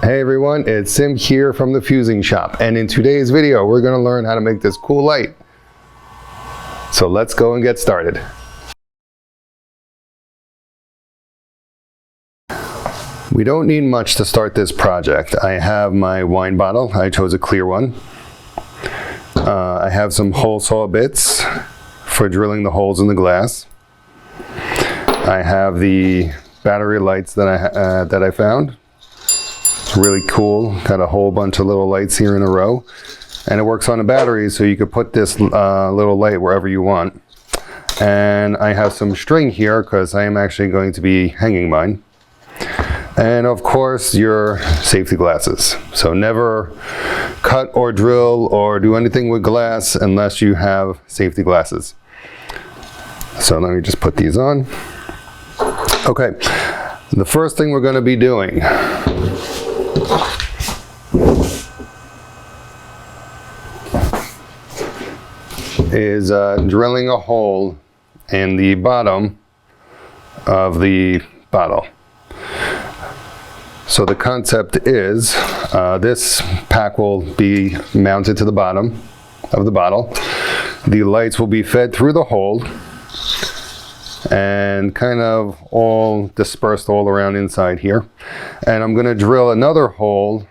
Hey everyone, it's Sim here from the Fusing Shop, and in today's video we're going to learn how to make this cool light. So let's go and get started. We don't need much to start this project. I have my wine bottle. I chose a clear one. I have some hole saw bits for drilling the holes in the glass. I have the battery lights that I found. Really cool, got a whole bunch of little lights here in a row, and it works on a battery, so you could put this little light wherever you want. And I have some string here because I am actually going to be hanging mine, and of course your safety glasses. So never cut or drill or do anything with glass unless you have safety glasses. So let me just put these on. Okay, the first thing we're going to be doing is drilling a hole in the bottom of the bottle. So the concept is this pack will be mounted to the bottom of the bottle. The lights will be fed through the hole and kind of all dispersed all around inside here. And I'm going to drill another hole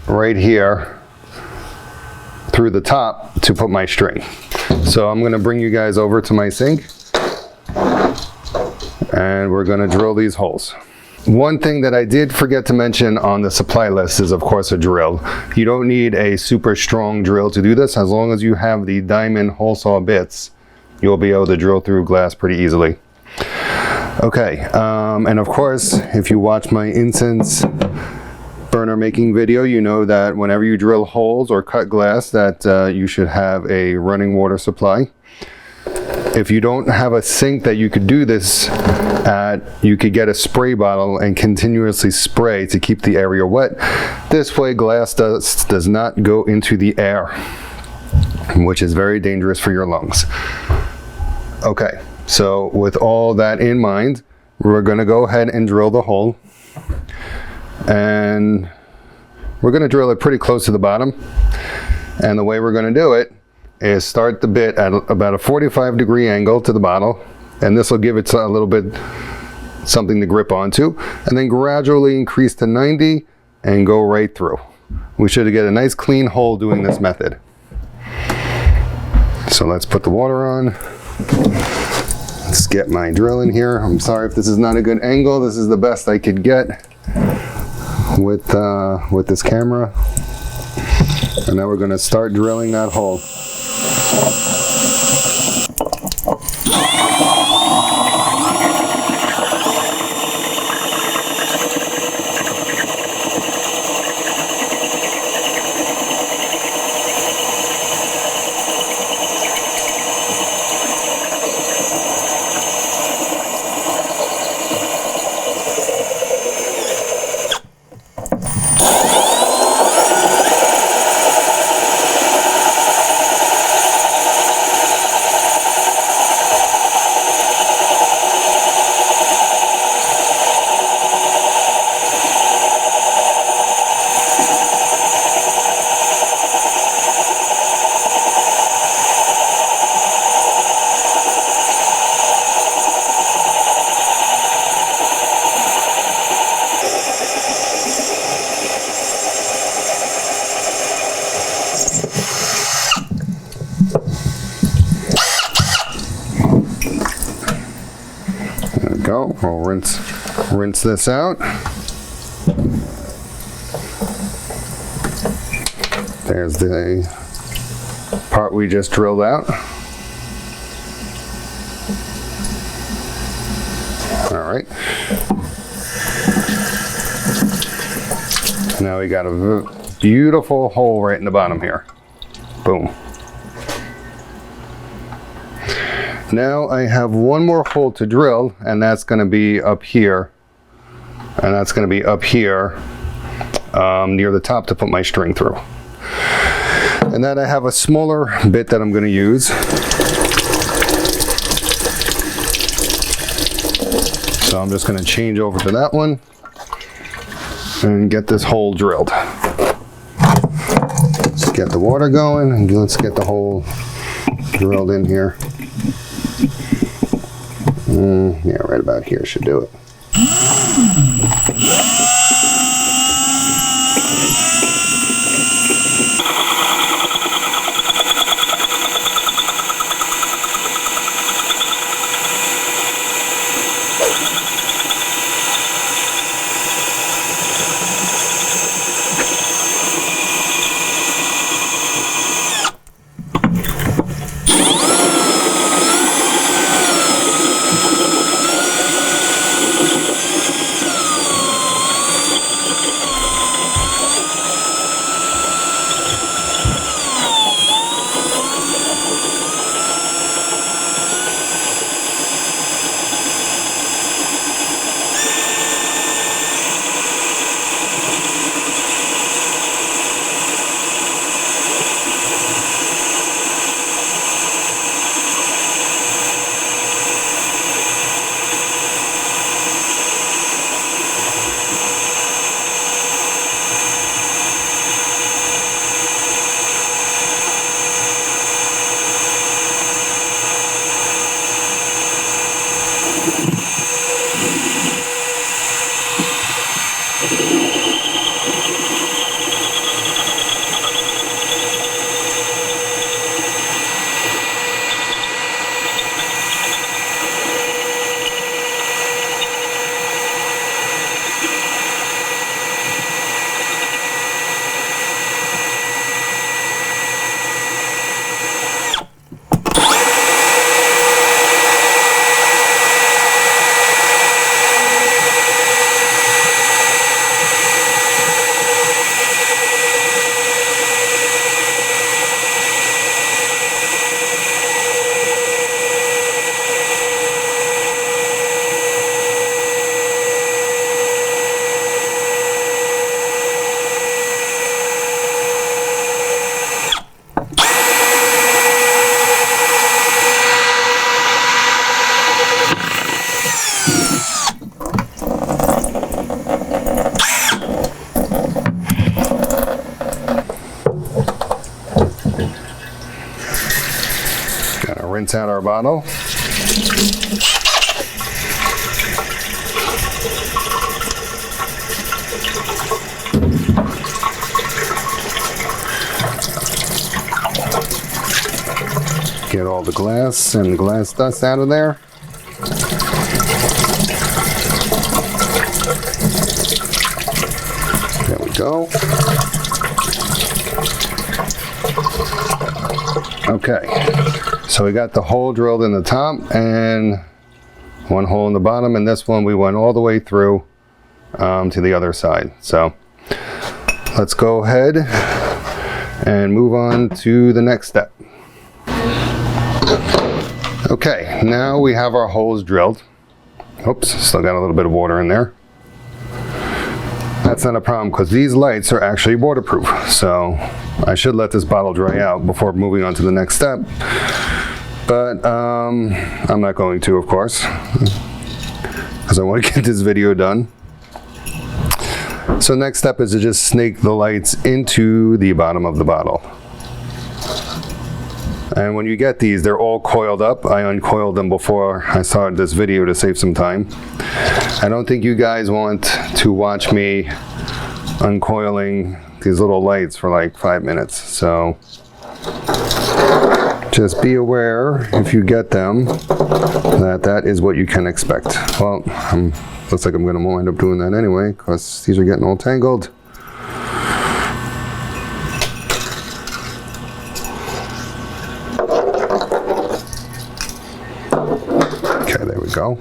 right here through the top to put my string. So I'm going to bring you guys over to my sink and we're going to drill these holes. One thing that I did forget to mention on the supply list is of course a drill. You don't need a super strong drill to do this. As long as you have the diamond hole saw bits, you'll be able to drill through glass pretty easily. Okay, and of course if you watch my incense burner making video, you know that whenever you drill holes or cut glass that you should have a running water supply. If you don't have a sink that you could do this at, you could get a spray bottle and continuously spray to keep the area wet. This way glass does not go into the air, which is very dangerous for your lungs. Okay, so with all that in mind, we're going to go ahead and drill the hole. And we're going to drill it pretty close to the bottom. And the way we're going to do it is start the bit at about a 45-degree angle to the bottle. And this will give it a little bit something to grip onto. And then gradually increase to 90 and go right through. We should get a nice clean hole doing this method. So let's put the water on. Let's get my drill in here. I'm sorry if this is not a good angle. This is the best I could get with this camera. And now we're going to start drilling that hole. Go. We'll rinse this out. There's the part we just drilled out. All right. Now we got a beautiful hole right in the bottom here. Boom. Now I have one more hole to drill, and that's going to be up here. And that's going to be up here near the top to put my string through. And then I have a smaller bit that I'm going to use. So I'm just going to change over to that one. and get this hole drilled. Let's get the water going and let's get the hole drilled in here. Yeah, right about here should do it. Rinse out our bottle. Get all the glass and glass dust out of there. There we go. Okay, so we got the hole drilled in the top and one hole in the bottom, and this one we went all the way through to the other side. So let's go ahead and move on to the next step. Okay, now we have our holes drilled. Oops, still got a little bit of water in there. That's not a problem because these lights are actually waterproof. So I should let this bottle dry out before moving on to the next step. But I'm not going to, of course, because I want to get this video done. So next step is to just snake the lights into the bottom of the bottle. And when you get these, they're all coiled up. I uncoiled them before I started this video to save some time. I don't think you guys want to watch me uncoiling these little lights for like 5 minutes. So just be aware if you get them that is what you can expect. Well, looks like I'm going to wind up doing that anyway because these are getting all tangled. Okay, there we go.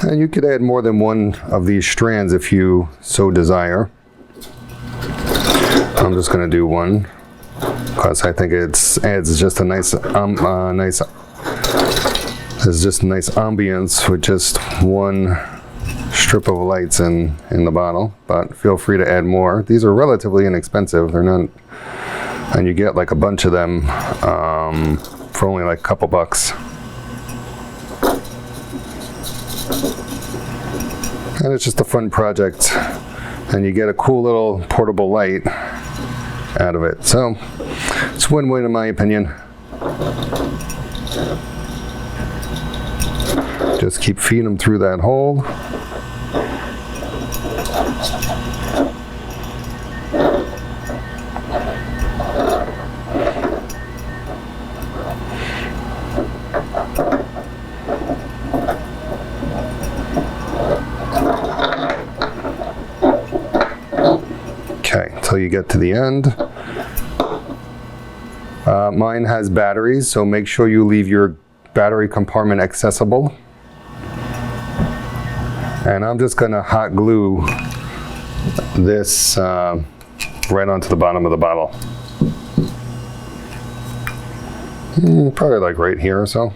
And you could add more than one of these strands if you so desire. I'm just going to do one because I think it adds just a nice, there's just a nice ambience with just one strip of lights in the bottle. But feel free to add more. These are relatively inexpensive. They're not, and you get like a bunch of them for only like a couple bucks. And it's just a fun project, and you get a cool little portable light out of it. So it's win-win in my opinion. Just keep feeding them through that hole. Okay, until you get to the end. Mine has batteries, so make sure you leave your battery compartment accessible. And I'm just gonna hot glue this right onto the bottom of the bottle. Probably like right here or so.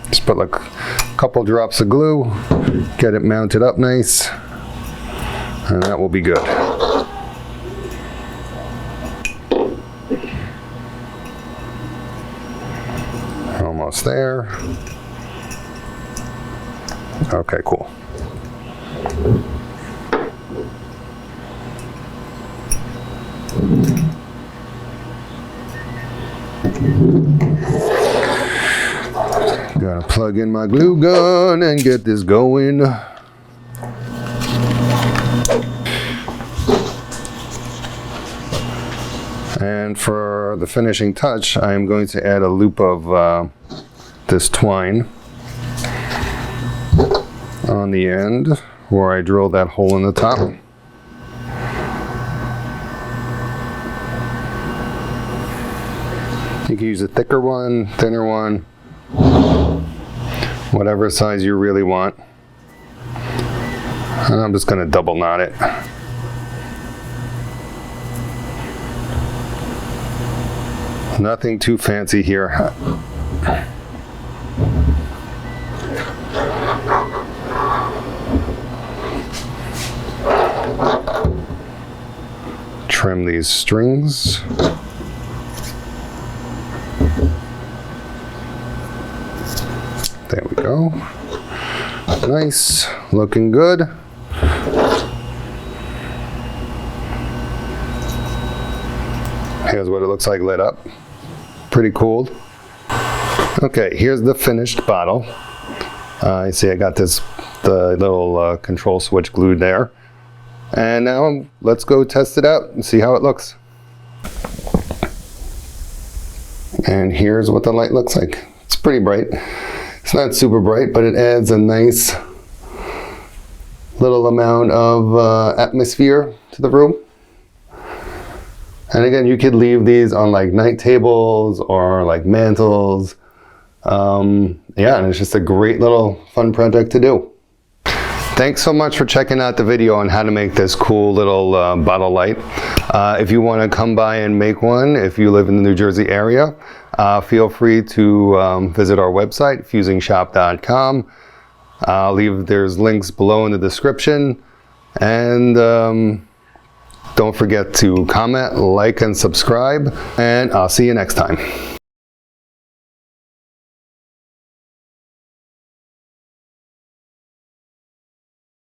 Just put like a couple drops of glue, get it mounted up nice, and that will be good. Almost there. Okay, cool. Gotta plug in my glue gun and get this going. And for the finishing touch, I am going to add a loop of this twine on the end where I drill that hole in the top. You can use a thicker one, thinner one, whatever size you really want. And I'm just going to double knot it. Nothing too fancy here. Trim these strings. There we go. Nice, looking good. Here's what it looks like lit up. Pretty cool. Okay, here's the finished bottle. You see I got the little control switch glued there. And now let's go test it out and see how it looks. And here's what the light looks like. It's pretty bright. It's not super bright, but it adds a nice little amount of atmosphere to the room. And again, you could leave these on like night tables or like mantles. Yeah, and it's just a great little fun project to do. Thanks so much for checking out the video on how to make this cool little bottle light. If you want to come by and make one, if you live in the New Jersey area, feel free to visit our website, fusingshop.com. There's links below in the description. And don't forget to comment, like, and subscribe. And I'll see you next time.